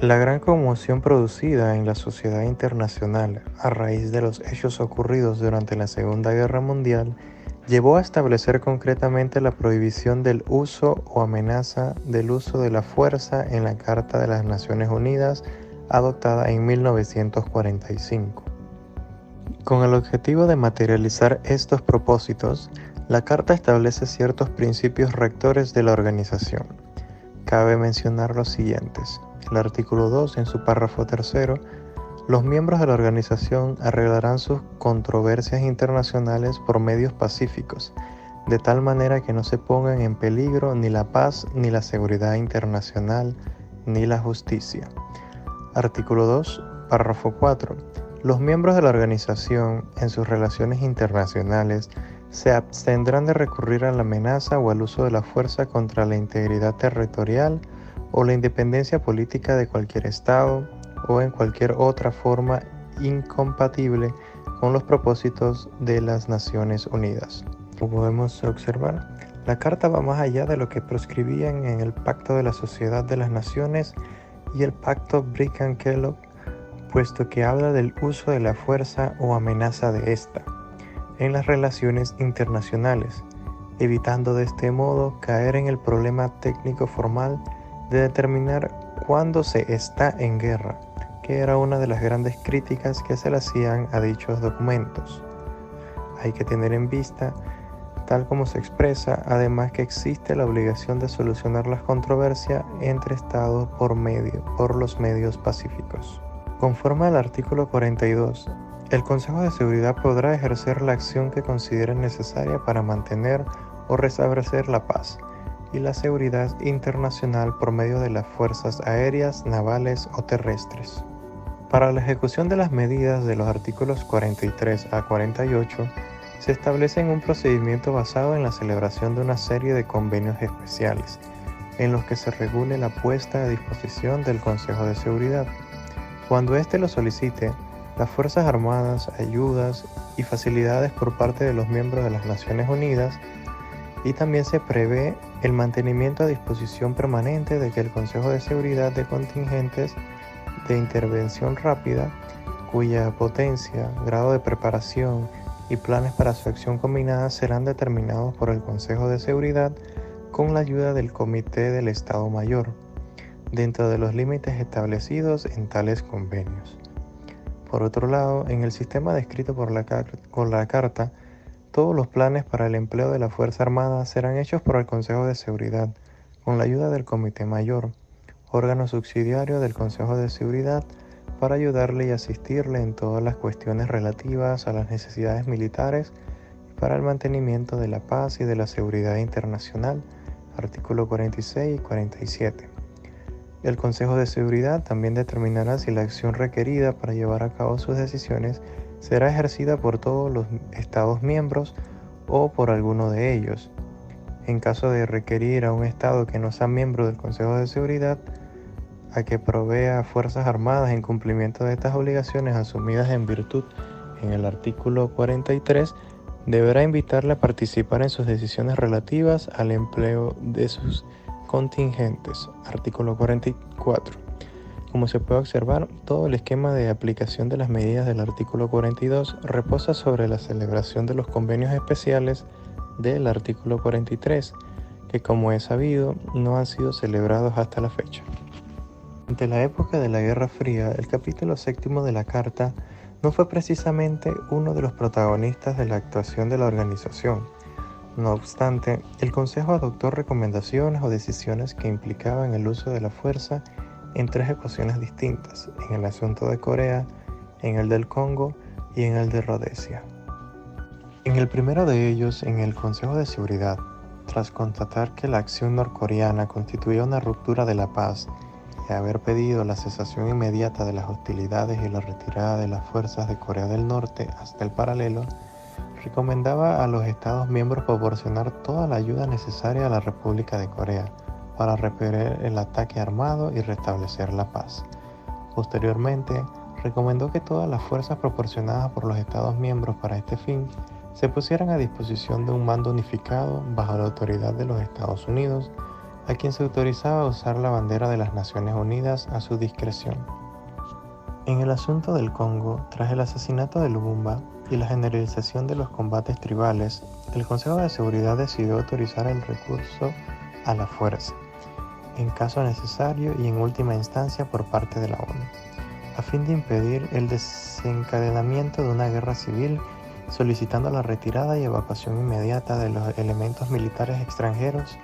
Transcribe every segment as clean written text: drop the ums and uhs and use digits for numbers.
La gran conmoción producida en la sociedad internacional a raíz de los hechos ocurridos durante la Segunda Guerra Mundial llevó a establecer concretamente la prohibición del uso o amenaza del uso de la fuerza en la Carta de las Naciones Unidas adoptada en 1945. Con el objetivo de materializar estos propósitos, la Carta establece ciertos principios rectores de la organización. Cabe mencionar los siguientes. El artículo 2, en su párrafo tercero, los miembros de la organización arreglarán sus controversias internacionales por medios pacíficos, de tal manera que no se pongan en peligro ni la paz, ni la seguridad internacional, ni la justicia. Artículo 2, párrafo 4. Los miembros de la organización, en sus relaciones internacionales, se abstendrán de recurrir a la amenaza o al uso de la fuerza contra la integridad territorial o la independencia política de cualquier Estado o en cualquier otra forma incompatible con los propósitos de las Naciones Unidas. Como podemos observar, la Carta va más allá de lo que proscribían en el Pacto de la Sociedad de las Naciones y el Pacto Brickman-Kellogg, puesto que habla del uso de la fuerza o amenaza de ésta en las relaciones internacionales, evitando de este modo caer en el problema técnico formal de determinar cuándo se está en guerra, que era una de las grandes críticas que se le hacían a dichos documentos. Hay que tener en vista, tal como se expresa, además que existe la obligación de solucionar las controversias entre Estados por los medios pacíficos. Conforme al artículo 42, el Consejo de Seguridad podrá ejercer la acción que considere necesaria para mantener o restablecer la paz y la seguridad internacional por medio de las fuerzas aéreas, navales o terrestres. Para la ejecución de las medidas de los artículos 43 a 48, se establece un procedimiento basado en la celebración de una serie de convenios especiales, en los que se regule la puesta a disposición del Consejo de Seguridad. Cuando éste lo solicite, las Fuerzas Armadas, ayudas y facilidades por parte de los miembros de las Naciones Unidas, y también se prevé el mantenimiento a disposición permanente de que el Consejo de Seguridad de contingentes de intervención rápida, cuya potencia, grado de preparación y planes para su acción combinada serán determinados por el Consejo de Seguridad con la ayuda del Comité del Estado Mayor, dentro de los límites establecidos en tales convenios. Por otro lado, en el sistema descrito por la Carta, todos los planes para el empleo de la Fuerza Armada serán hechos por el Consejo de Seguridad, con la ayuda del Comité Mayor, órgano subsidiario del Consejo de Seguridad, para ayudarle y asistirle en todas las cuestiones relativas a las necesidades militares y para el mantenimiento de la paz y de la seguridad internacional, artículo 46 y 47. El Consejo de Seguridad también determinará si la acción requerida para llevar a cabo sus decisiones será ejercida por todos los Estados miembros o por alguno de ellos. En caso de requerir a un Estado que no sea miembro del Consejo de Seguridad a que provea Fuerzas Armadas en cumplimiento de estas obligaciones asumidas en virtud en el artículo 43, deberá invitarle a participar en sus decisiones relativas al empleo de sus contingentes, artículo 44. Como se puede observar, todo el esquema de aplicación de las medidas del artículo 42 reposa sobre la celebración de los convenios especiales del artículo 43, que como es sabido, no han sido celebrados hasta la fecha. Durante la época de la Guerra Fría, el capítulo 7 de la Carta no fue precisamente uno de los protagonistas de la actuación de la organización. No obstante, el Consejo adoptó recomendaciones o decisiones que implicaban el uso de la fuerza en 3 ocasiones distintas, en el asunto de Corea, en el del Congo y en el de Rodesia. En el primero de ellos, en el Consejo de Seguridad, tras constatar que la acción norcoreana constituía una ruptura de la paz y haber pedido la cesación inmediata de las hostilidades y la retirada de las fuerzas de Corea del Norte hasta el paralelo, recomendaba a los Estados miembros proporcionar toda la ayuda necesaria a la República de Corea para repeler el ataque armado y restablecer la paz. Posteriormente, recomendó que todas las fuerzas proporcionadas por los Estados miembros para este fin se pusieran a disposición de un mando unificado bajo la autoridad de los Estados Unidos, a quien se autorizaba a usar la bandera de las Naciones Unidas a su discreción. En el asunto del Congo, tras el asesinato de Lumumba y la generalización de los combates tribales, el Consejo de Seguridad decidió autorizar el recurso a la fuerza, en caso necesario y en última instancia por parte de la ONU, a fin de impedir el desencadenamiento de una guerra civil, solicitando la retirada y evacuación inmediata de los elementos militares extranjeros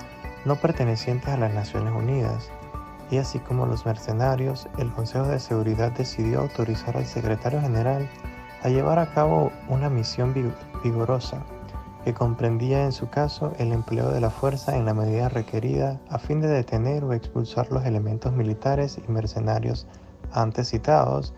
no pertenecientes a las Naciones Unidas, y así como los mercenarios. El Consejo de Seguridad decidió autorizar al Secretario General a llevar a cabo una misión vigorosa, que comprendía en su caso el empleo de la fuerza en la medida requerida a fin de detener o expulsar los elementos militares y mercenarios antes citados,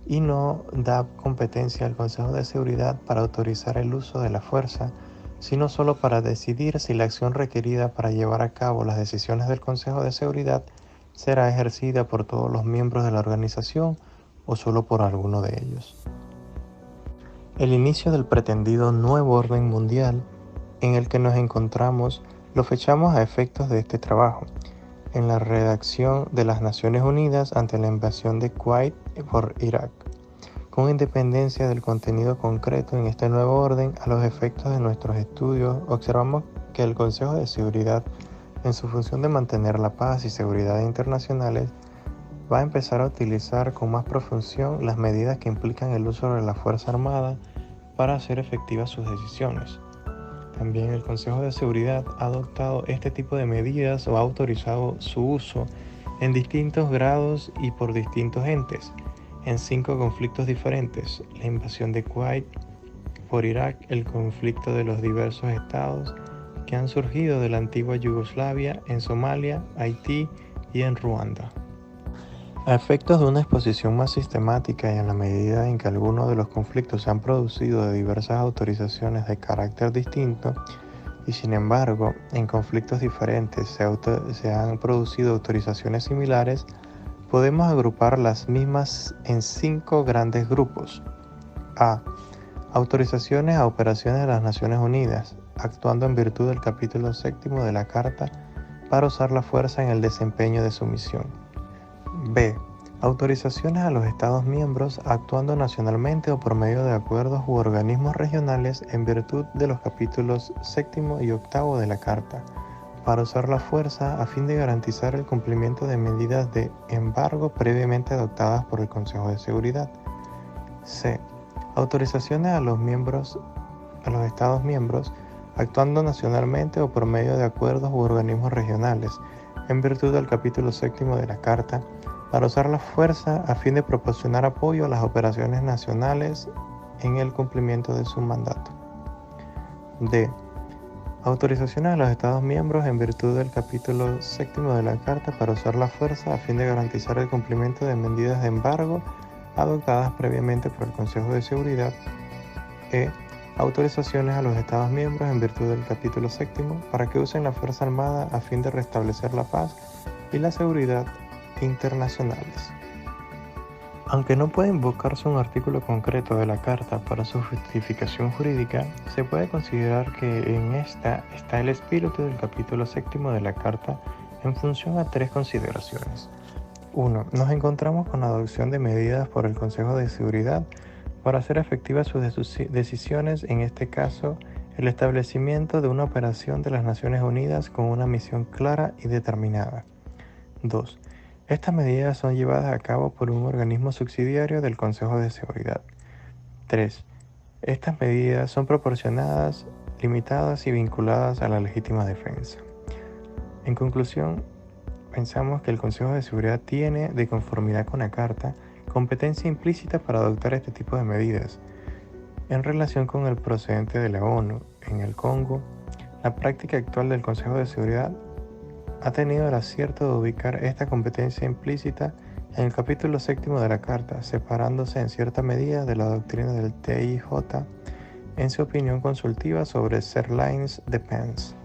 y no da competencia al Consejo de Seguridad para autorizar el uso de la fuerza, sino solo para decidir si la acción requerida para llevar a cabo las decisiones del Consejo de Seguridad será ejercida por todos los miembros de la organización o solo por alguno de ellos. El inicio del pretendido nuevo orden mundial en el que nos encontramos lo fechamos a efectos de este trabajo, en la redacción de las Naciones Unidas ante la invasión de Kuwait por Irak. Con independencia del contenido concreto en este nuevo orden, a los efectos de nuestros estudios, observamos que el Consejo de Seguridad, en su función de mantener la paz y seguridad internacionales, va a empezar a utilizar con más profunción las medidas que implican el uso de la Fuerza Armada para hacer efectivas sus decisiones. También el Consejo de Seguridad ha adoptado este tipo de medidas o ha autorizado su uso en distintos grados y por distintos entes, en 5 conflictos diferentes: la invasión de Kuwait por Irak, el conflicto de los diversos estados que han surgido de la antigua Yugoslavia, en Somalia, Haití y en Ruanda. A efectos de una exposición más sistemática y en la medida en que algunos de los conflictos se han producido de diversas autorizaciones de carácter distinto, y sin embargo en conflictos diferentes se han producido autorizaciones similares, podemos agrupar las mismas en 5 grandes grupos. A. Autorizaciones a operaciones de las Naciones Unidas, actuando en virtud del capítulo 7 de la Carta para usar la fuerza en el desempeño de su misión. B. Autorizaciones a los Estados miembros actuando nacionalmente o por medio de acuerdos u organismos regionales en virtud de los capítulos 7 y 8 de la Carta, para usar la fuerza a fin de garantizar el cumplimiento de medidas de embargo previamente adoptadas por el Consejo de Seguridad. C. Autorizaciones a los Estados miembros actuando nacionalmente o por medio de acuerdos u organismos regionales, en virtud del capítulo 7 de la Carta, para usar la fuerza a fin de proporcionar apoyo a las operaciones nacionales en el cumplimiento de su mandato. D. Autorizaciones a los Estados miembros en virtud del capítulo 7 de la Carta para usar la fuerza a fin de garantizar el cumplimiento de medidas de embargo adoptadas previamente por el Consejo de Seguridad. E. Autorizaciones a los Estados miembros en virtud del capítulo 7 para que usen la Fuerza Armada a fin de restablecer la paz y la seguridad internacionales. Aunque no puede invocarse un artículo concreto de la Carta para su justificación jurídica, se puede considerar que en esta está el espíritu del capítulo 7 de la Carta en función a 3 consideraciones. 1. Nos encontramos con la adopción de medidas por el Consejo de Seguridad para hacer efectivas sus decisiones, en este caso, el establecimiento de una operación de las Naciones Unidas con una misión clara y determinada. 2. Estas medidas son llevadas a cabo por un organismo subsidiario del Consejo de Seguridad. 3. Estas medidas son proporcionadas, limitadas y vinculadas a la legítima defensa. En conclusión, pensamos que el Consejo de Seguridad tiene, de conformidad con la Carta, competencia implícita para adoptar este tipo de medidas. En relación con el procedente de la ONU en el Congo, la práctica actual del Consejo de Seguridad ha tenido el acierto de ubicar esta competencia implícita en el capítulo 7 de la Carta, separándose en cierta medida de la doctrina del TIJ en su opinión consultiva sobre Self-Defense.